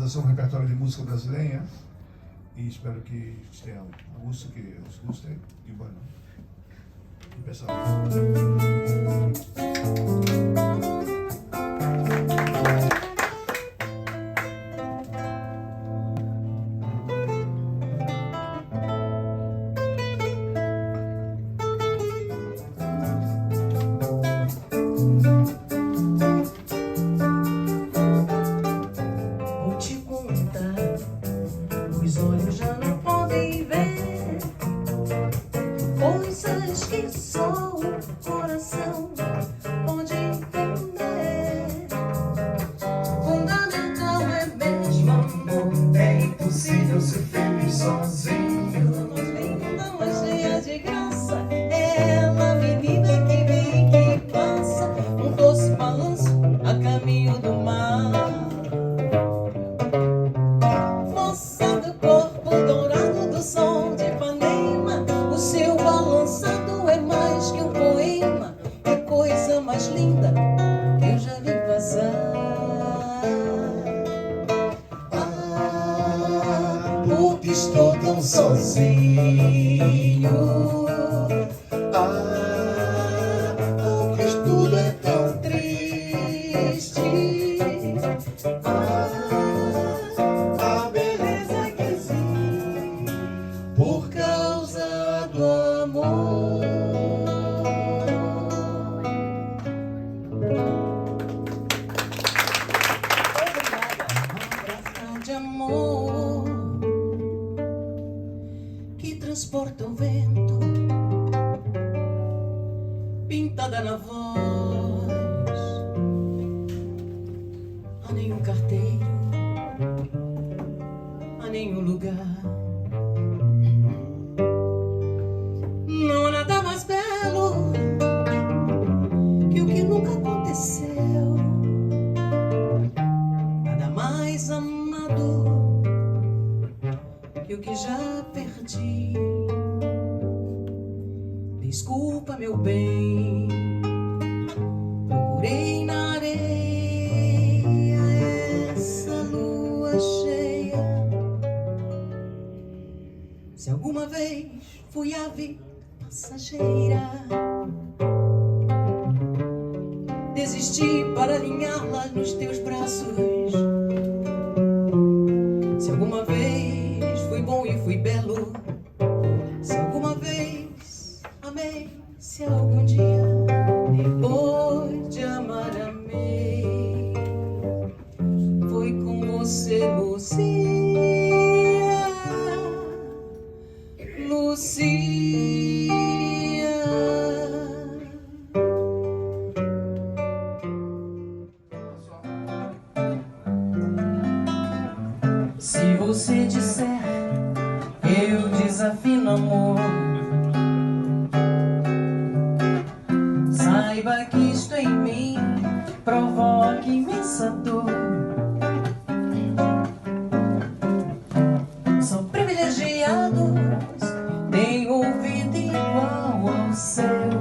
apresentação do repertório de música brasileira e espero que tenham a música que eles gostem e bueno, pessoal. Os olhos já não podem ver coisas que só o coração pode entender. Fundamental é mesmo amor, é impossível ser feliz sozinho. Linda, mas cheia de graça, ela menina que vem e que passa, um doce balanço a caminho do mar. Som de Ipanema, o seu balançado é mais que um poema, é coisa mais linda que eu já vi passar. Ah, porque estou tão sozinho. Ah, porque tudo é tão triste. Por causa do amor. Obrigada. De amor que transporta o vento, pintada na voz. Há nenhum carteiro, há nenhum lugar. Não há nada mais belo que o que nunca aconteceu, nada mais amado que o que já perdi. Desculpa, meu bem, procurei na areia essa lua cheia. Se alguma vez fui ave passageira, desisti para alinhá-la nos teus braços. Se alguma vez fui bom e fui belo, se alguma vez amei, se algum dia depois de amar amei, foi com você, Lucia. Se você disser, eu desafino amor, saiba que isto em mim provoca imensa dor. São privilegiados, têm ouvido igual ao céu.